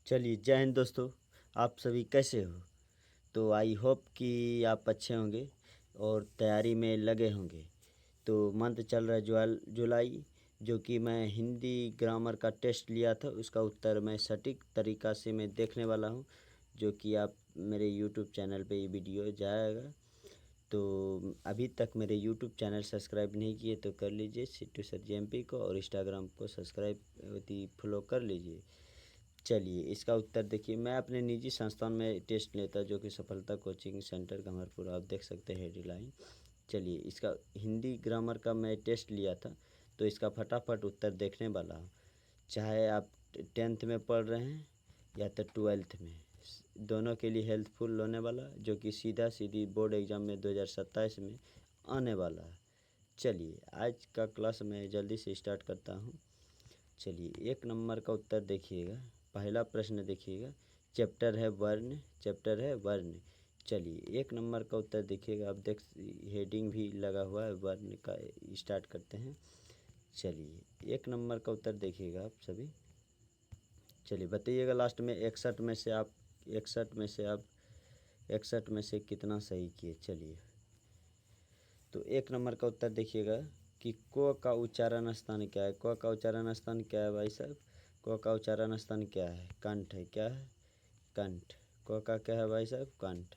चलिए, जय हिंद दोस्तों। आप सभी कैसे हो? तो आई होप कि आप अच्छे होंगे और तैयारी में लगे होंगे। तो मंथ चल रहा है जुलाई, जो कि मैं हिंदी ग्रामर का टेस्ट लिया था, उसका उत्तर मैं सटीक तरीक़ा से मैं देखने वाला हूँ, जो कि आप मेरे यूट्यूब चैनल पे ये वीडियो जाएगा। तो अभी तक मेरे यूट्यूब चैनल सब्सक्राइब नहीं किए तो कर लीजिए, सिट्टू सर JMP को, और इंस्टाग्राम को सब्सक्राइब फॉलो कर लीजिए। चलिए, इसका उत्तर देखिए। मैं अपने निजी संस्थान में टेस्ट लेता, जो कि सफलता कोचिंग सेंटर गंभीरपुर, आप देख सकते हैं हेडलाइन। चलिए, इसका हिंदी ग्रामर का मैं टेस्ट लिया था, तो इसका फटाफट उत्तर देखने वाला हूँ। चाहे आप 10th में पढ़ रहे हैं या तो 12th में, दोनों के लिए हेल्पफुल होने वाला, जो कि सीधा सीधी बोर्ड एग्ज़ाम में 2027 में आने वाला है। चलिए, आज का क्लास मैं जल्दी से स्टार्ट करता हूँ। चलिए, 1 नंबर का उत्तर देखिएगा। पहला प्रश्न देखिएगा, चैप्टर है वर्ण। चलिए, 1 नंबर का उत्तर देखिएगा। आप देख, हेडिंग भी लगा हुआ है वर्ण का। स्टार्ट करते हैं। चलिए, 1 नंबर का उत्तर देखिएगा आप सभी। चलिए, बताइएगा लास्ट में 61 में से कितना सही किए। चलिए, तो 1 नंबर का उत्तर देखिएगा कि क का उच्चारण स्थान क्या है। क का उच्चारण स्थान क्या है भाई साहब? क का उच्चारण स्थान क्या है? कंठ है। क्या है? कंठ। क का क्या है भाई साहब? कंठ।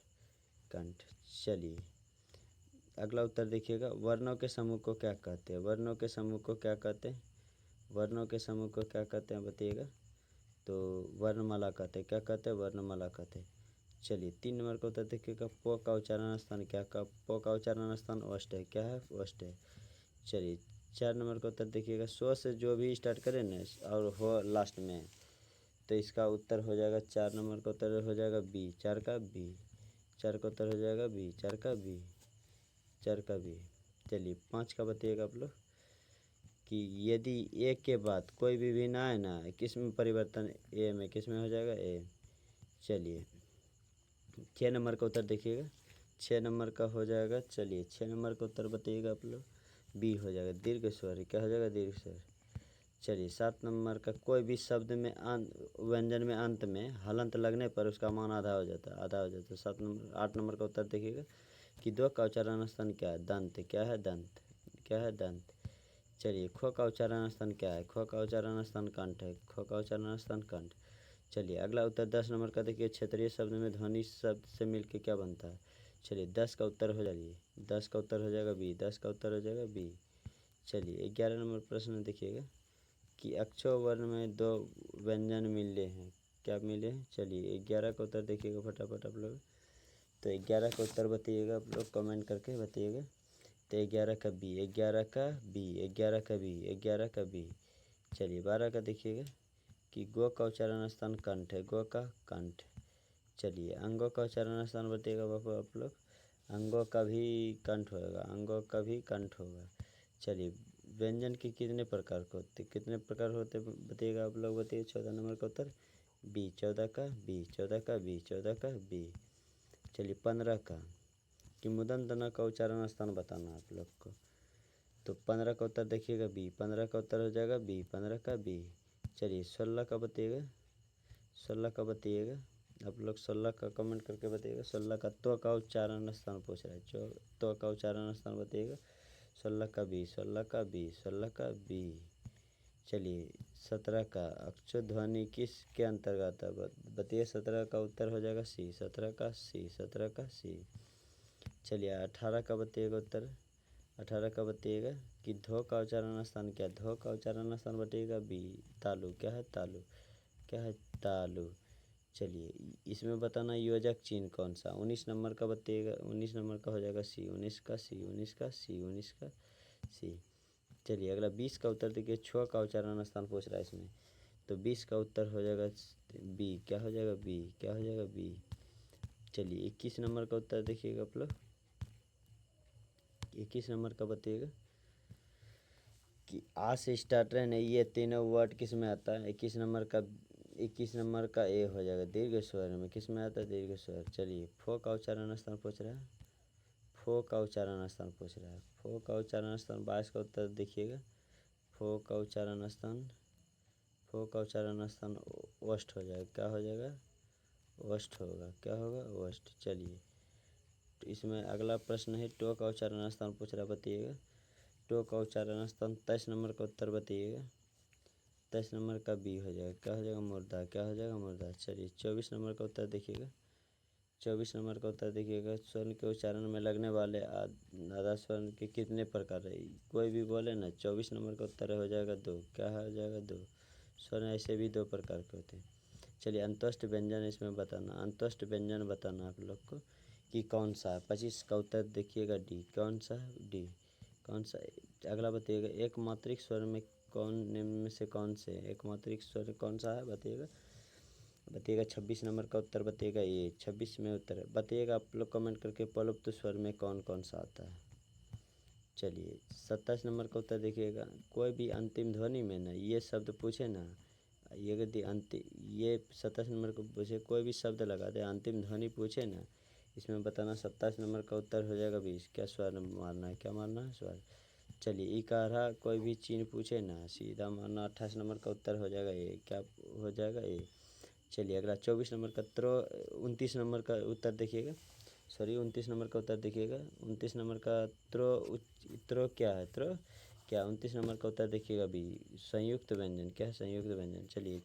कंठ। चलिए, अगला उत्तर देखिएगा, वर्णों के समूह को क्या कहते हैं? वर्णों के समूह को क्या कहते हैं? वर्णों के समूह को क्या कहते हैं बताइएगा। तो वर्णमाला कहते हैं। क्या कहते हैं? वर्णमाला कहते हैं। चलिए, 3 नंबर का उत्तर देखिएगा, प का उच्चारण स्थान क्या का? प का उच्चारण स्थान ओष्ठ है। क्या है? ओष्ठ है। चलिए, 4 नंबर का उत्तर देखिएगा, स्व से जो भी स्टार्ट करें ना और हो लास्ट में, तो इसका उत्तर हो जाएगा, 4 नंबर का उत्तर हो जाएगा बी। 4 का बी। 4 का उत्तर हो जाएगा बी। 4 का बी। 4 का बी। चलिए, 5 का बताइएगा आप लोग कि यदि ए के बाद कोई भी भिन्न आए ना, किस में परिवर्तन? ए में। किस में हो जाएगा? ए। चलिए, 6 नंबर का उत्तर देखिएगा। 6 नंबर का हो जाएगा, चलिए 6 नंबर का उत्तर बताइएगा आप लोग। बी हो जाएगा, दीर्घ स्वर। क्या हो जाएगा? दीर्घ स्वर। चलिए, 7 नंबर का, कोई भी शब्द में व्यंजन में अंत में हलंत लगने पर उसका मान आधा हो जाता है। आधा हो जाता है। 7 नंबर। 8 नंबर का उत्तर देखिएगा कि द का उच्चारण स्थान क्या है? दंत। क्या है? दंत। क्या है? दंत। चलिए, ख का उच्चारण स्थान क्या है? ख का उच्चारण स्थान कंठ है। ख का उच्चारण स्थान कंठ। चलिए, अगला उत्तर 10 नंबर का देखिए, क्षेत्रीय शब्द में ध्वनि शब्द से मिलकर क्या बनता है? चलिए, 10 का उत्तर हो जाइए। 10 का उत्तर हो जाएगा बी। 10 का उत्तर हो जाएगा बी। चलिए, 11 नंबर प्रश्न देखिएगा कि अक्षर वर्ण में 2 व्यंजन मिले हैं। क्या मिले हैं? चलिए, 11 का उत्तर देखिएगा फटाफट आप लोग। तो 11 का उत्तर बताइएगा आप लोग, कमेंट करके बताइएगा। तो 11 का बी। 11 का बी। 11 का बी। 11 का बी। चलिए, 12 का देखिएगा कि गो का उच्चारण स्थान कंठ है। गो का कंठ। चलिए, अंगों का उच्चारण स्थान बताइएगा बापू आप लोग। अंगों का भी कंठ होगा। अंगों का भी कंठ होगा। चलिए, व्यंजन के कितने प्रकार के होते? कितने प्रकार होते बताइएगा आप लोग। बताइए। 14 नंबर का उत्तर बी। 14 का बी। 14 का बी। 14 का बी। चलिए, 15 का कि मुदंतना का उच्चारण स्थान बताना आप लोग को। तो 15 का उत्तर देखिएगा बी। 15 का उत्तर हो जाएगा बी। 15 का बी। चलिए, 16 का बताइएगा। 16 का बताइएगा आप लोग। 16 का कमेंट करके बताइएगा। 16 का तो का उच्चारण स्थान पूछ रहा है। तो का उच्चारण स्थान बताइएगा। 16 का बी। 16 का बी। 16 का बी। चलिए, 17 का अक्षर ध्वनि किस के अंतर्गत है बताइए। 17 का उत्तर हो जाएगा सी। 17 का सी। 17 का सी। चलिए, 18 का बताइएगा उत्तर। 18 का बताइएगा कि धो का उच्चारण स्थान क्या है? धो का उच्चारण स्थान बताइएगा बी। तालु। क्या है? तालु। क्या है? तालु। चलिए, इसमें बताना योजक चिन्ह कौन सा? 19 नंबर का बताइएगा। 19 नंबर का हो जाएगा सी। 19 का सी। 19 का सी। 19 का सी। चलिए, अगला 20 का उत्तर देखिए। छ का उच्चारण स्थान पूछ रहा है इसमें, तो 20 का उत्तर हो जाएगा बी। क्या हो जाएगा? बी। क्या हो जाएगा? बी। चलिए, 21 नंबर का उत्तर देखिएगा आप लोग। 21 नंबर का बताइएगा कि आ से स्टार्ट रहने ये तीनों वर्ड किस में आता है? 21 नंबर का ए हो जाएगा, दीर्घ स्वर में। किस में आता है? दीर्घ स्वर। चलिए, फो का उच्चारण स्थान पूछ रहा है। फो का उच्चारण स्थान पूछ रहा है। फो का उच्चारण स्थान 22 का उत्तर देखिएगा। फो का उच्चारण स्थान। फो का उच्चारण स्थान ओष्ठ हो जाएगा, क्या हो जाएगा, ओष्ठ होगा, क्या होगा, ओष्ठ। चलिए तो इसमें अगला प्रश्न है, टो का उच्चारण स्थान पूछ रहा, बताइएगा। टो का उच्चारण स्थान 23 नंबर का उत्तर बताइएगा। 23 नंबर का बी हो जाएगा, क्या हो जाएगा, मुर्दा, क्या हो जाएगा, मुर्दा। चलिए 24 नंबर का उत्तर देखिएगा। 24 नंबर का उत्तर देखिएगा, स्वर्ण के उच्चारण में लगने वाले आधा स्वर्ण के कितने प्रकार है, कोई भी बोले ना। 24 नंबर का उत्तर हो जाएगा 2, क्या हो जाएगा, 2। स्वर्ण ऐसे भी 2 प्रकार के होते हैं। चलिए अंतोष्ट व्यंजन इसमें बताना, अंतोष्ट व्यंजन बताना आप लोग को कि कौन सा है। 25 का उत्तर देखिएगा डी, कौन सा है, डी, कौन सा। अगला बताइएगा, एक मात्रिक स्वर में कौन निम्न में से कौन से, एक मात्रिक स्वर कौन सा है, बताइएगा। बताइएगा 26 नंबर का उत्तर बताइएगा ये, 26 में उत्तर बताइएगा आप लोग कमेंट करके, प्लुप्त स्वर में कौन कौन सा आता है। चलिए 27 नंबर का उत्तर देखिएगा, कोई भी अंतिम ध्वनि में ना ये शब्द पूछे ना, ये यदि ये 27 नंबर को पूछे, कोई भी शब्द लगा दे, अंतिम ध्वनि पूछे ना, इसमें बताना। 27 नंबर का उत्तर हो जाएगा 20, क्या स्वर मारना है, क्या मारना है, स्वर। चलिए इकारा कोई भी चिन्ह पूछे ना, सीधा मारना। 28 नंबर का उत्तर हो जाएगा ये, क्या हो जाएगा, ये। चलिए अगला 24 नंबर का 29 नंबर का उत्तर देखिएगा, सॉरी 29 नंबर का उत्तर देखिएगा। 29 नंबर का त्रो क्या है, त्रो क्या। 29 नंबर का उत्तर देखिएगा बी, संयुक्त व्यंजन, क्या है, संयुक्त व्यंजन। चलिए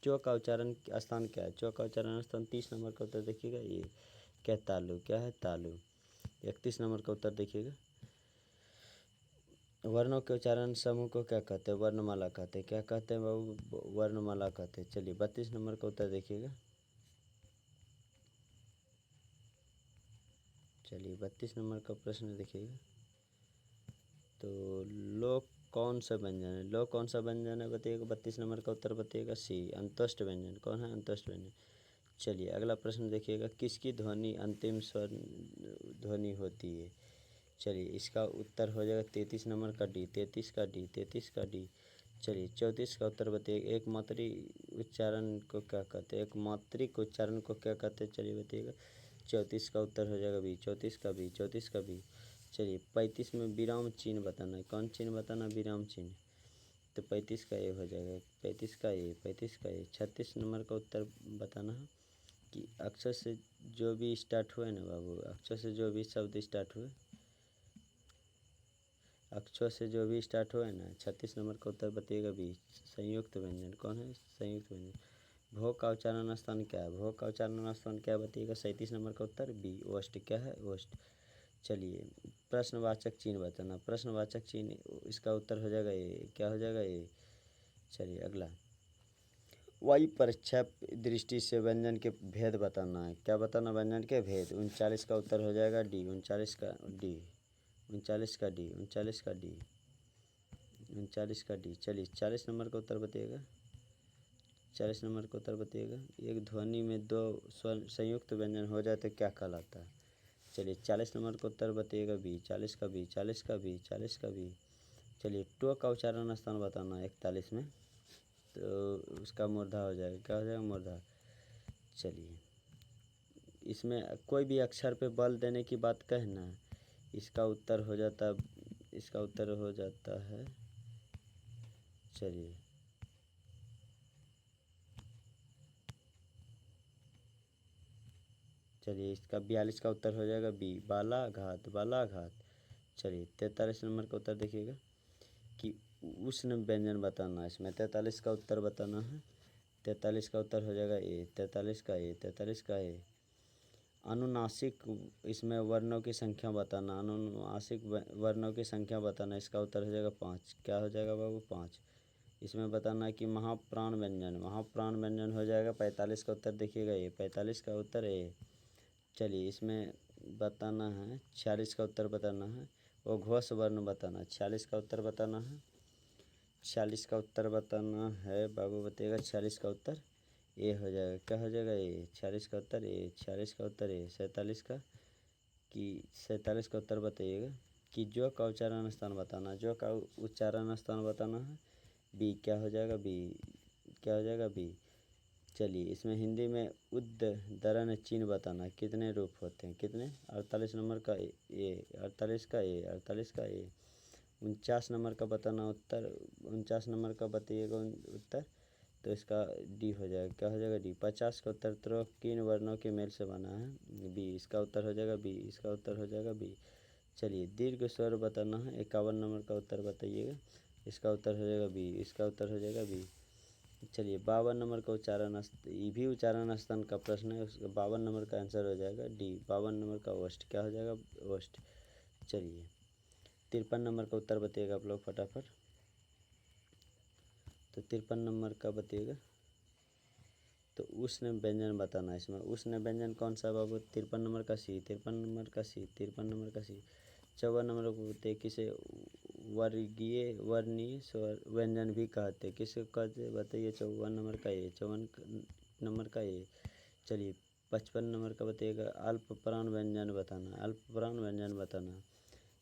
चो का उच्चारण स्थान क्या है, चो का उच्चारण स्थान 30 नंबर का उत्तर देखिएगा ये, क्या, तालु, क्या है, तालु। 31 नंबर का उत्तर देखिएगा, वर्णों के उच्चारण समूह को क्या कहते हैं, वर्णमाला कहते हैं, क्या कहते हैं बाबू, वर्णमाला कहते हैं। चलिए 32 नंबर का उत्तर देखिएगा। चलिए 32 नंबर का प्रश्न देखिएगा, तो लो कौन सा व्यंजन है, लो कौन सा व्यंजन है बताइएगा। 32 नंबर का उत्तर बताइएगा सी, अंतोष्ट व्यंजन, कौन है, अंतोष्ट व्यंजन। चलिए अगला प्रश्न देखिएगा, किसकी ध्वनि अंतिम स्वर ध्वनि होती है। चलिए इसका उत्तर हो जाएगा 33 नंबर का डी, 33 का डी, 33 का डी। चलिए 34 का उत्तर बताइए, एक मात्रिक उच्चारण को क्या कहते हैं, एक मात्रिक उच्चारण को क्या कहते हैं, चलिए बताइएगा। 34 का उत्तर हो जाएगा बी, 34 का बी, 34 का बी। चलिए 35 में विराम चिन्ह बताना है, कौन चिन्ह बताना, विराम चिन्ह। तो 35 का ए हो जाएगा, 35 का ए, 35 का ए। 36 नंबर का उत्तर बताना है कि अक्षर से जो भी स्टार्ट हुए ना बाबू, अक्षर से जो भी शब्द स्टार्ट हुए, अक्षर से जो भी स्टार्ट हुए ना। 36 नंबर का उत्तर बताइएगा बी, संयुक्त व्यंजन, कौन है, संयुक्त व्यंजन। भो का उच्चारण स्थान क्या है, भो का उच्चारण स्थान क्या बताइएगा। 37 नंबर का उत्तर बी, ओष्ठ, क्या है, ओष्ठ। चलिए प्रश्नवाचक चिन्ह बताना, प्रश्नवाचक चिन्ह इसका उत्तर हो जाएगा ए, क्या हो जाएगा, ए। चलिए अगला, वायु परीक्षा दृष्टि से व्यंजन के भेद बताना है, क्या बताना, व्यंजन के भेद। 39 का उत्तर हो जाएगा डी, 39 का डी, 39 का डी, 39 का डी, 39 का डी। चलिए 40 नंबर का उत्तर बताइएगा, 40 नंबर का उत्तर बताइएगा, एक ध्वनि में 2 स्वर संयुक्त व्यंजन हो जाए तो क्या कहलाता है। चलिए 40 नंबर का उत्तर बताइएगा बी, 40 का बी, 40 का बी, 40 का बी। चलिए टो का उच्चारण स्थान बताना है 41 में, तो उसका मूर्धा हो जाएगा, क्या हो जाएगा, मूर्धा। चलिए इसमें कोई भी अक्षर पे बल देने की बात कहना, इसका उत्तर हो जाता, इसका उत्तर हो जाता है। चलिए चलिए इसका 42 का उत्तर हो जाएगा बी, बालाघात, बालाघात। चलिए 43 नंबर का उत्तर देखिएगा कि उष्ण व्यंजन बताना है, इसमें 43 का उत्तर बताना है। 43 का उत्तर हो जाएगा ए, 43 का ए, 43 का ए। अनुनासिक इसमें वर्णों की संख्या बताना, अनुनासिक वर्णों की संख्या बताना, इसका उत्तर हो जाएगा 5, क्या हो जाएगा बाबू, 5। इसमें बताना है कि महाप्राण व्यंजन, महाप्राण व्यंजन हो जाएगा 45 का उत्तर देखिएगा ये, 45 का उत्तर ए। चलिए इसमें बताना है 46 का उत्तर बताना है, वो घोष वर्ण बताना, 46 का उत्तर बताना है, 46 का उत्तर बताना है बाबू, बताइएगा 46 का उत्तर ए हो जाएगा, क्या हो जाएगा, ए। 46 का उत्तर ए, 46 का उत्तर ए। 47 का, कि 47 का उत्तर बताइएगा कि जो का उच्चारण स्थान बताना, जो का उच्चारण स्थान बताना है बी, क्या हो जाएगा, बी, क्या हो जाएगा, बी। चलिए इसमें हिंदी में उद्धरण चिन्ह बताना, कितने रूप होते हैं, कितने, 48 नंबर का ए, 48 का ए, 48 का ए। 49 नंबर का बताना उत्तर, 49 नंबर का बताइएगा उत्तर, तो इसका डी हो जाएगा। क्या हो जाएगा? डी। 50 का उत्तर तुरंत किन वर्णों के मेल से बना है? बी। इसका उत्तर हो जाएगा बी। इसका उत्तर हो जाएगा बी। चलिए दीर्घ स्वर बताना है। 51 नंबर का उत्तर बताइएगा। इसका उत्तर हो जाएगा बी। इसका उत्तर हो जाएगा बी। चलिए 52 नंबर का उच्चारण, ये भी उच्चारण स्थान का प्रश्न है। उसका 52 नंबर का आंसर हो जाएगा डी। 52 नंबर का ओष्ठ। क्या हो जाएगा? ओष्ठ। चलिए 53 नंबर का उत्तर बताइएगा आप लोग फटाफट। तो 53 नंबर का बताइएगा। तो उष्ण व्यंजन बताना है इसमें। उष्ण व्यंजन कौन सा बाबू? 53 नंबर का सी। 53 नंबर का सी। 53 नंबर का सी। 54 नंबर को बताइए किसे वर्गीय वर्णीय स्वर व्यंजन भी कहते हैं? किसे कहते हैं बताइए? 54 नंबर का ए। 54 नंबर का ए। चलिए 55 नंबर का बताइएगा। अल्प प्राण व्यंजन बताना। अल्प प्राण व्यंजन बताना।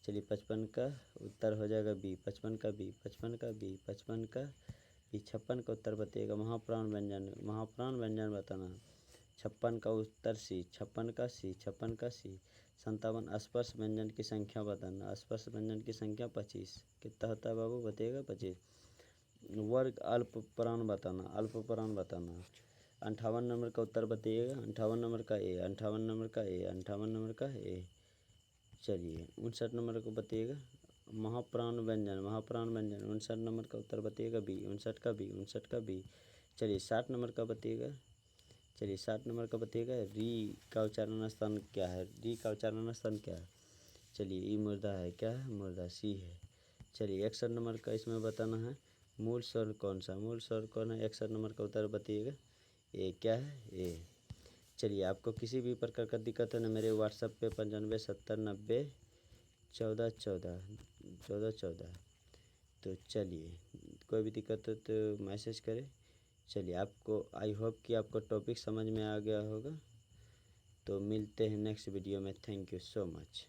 चलिए 55 का उत्तर हो जाएगा बी। 55 का बी। 55 का बी। 55 का बी। 56 का उत्तर बताइएगा। महाप्राण व्यंजन। महाप्राण व्यंजन बताना। 56 का उत्तर सी। 56 का सी। 56 का सी। 57 स्पर्श व्यंजन की संख्या बताना। स्पर्श व्यंजन की संख्या 25। कितना होता है बाबू? बताइएगा 25। वर्ग अल्प प्राण बताना। अल्प प्राण बताना। 58 नंबर का उत्तर बताइएगा। 58 नंबर का ए। 58 नंबर का ए। 58 नंबर का ए। चलिए 59 नंबर को बताइएगा। महाप्राण व्यंजन। महाप्राण व्यंजन 59 नंबर का उत्तर बताइएगा बी। 59 का बी। 59 का बी। चलिए 60 नंबर का बताइएगा। चलिए 60 नंबर का बताइएगा। री का उच्चारण स्थान क्या है? री का उच्चारण स्थान क्या है? चलिए ई मुर्दा है। क्या है? मुर्दा। सी है। चलिए 61 नंबर का इसमें बताना है। मूल स्वर कौन सा? मूल स्वर कौन है? 61 नंबर का उत्तर बताइएगा। ए। क्या है? ए। चलिए आपको किसी भी प्रकार का दिक्कत है ना, मेरे व्हाट्सएप पे 95 70 90 14 14 तो चलिए कोई भी दिक्कत हो तो मैसेज करें। चलिए आपको, आई होप कि आपको टॉपिक समझ में आ गया होगा। तो मिलते हैं नेक्स्ट वीडियो में। Thank you so much.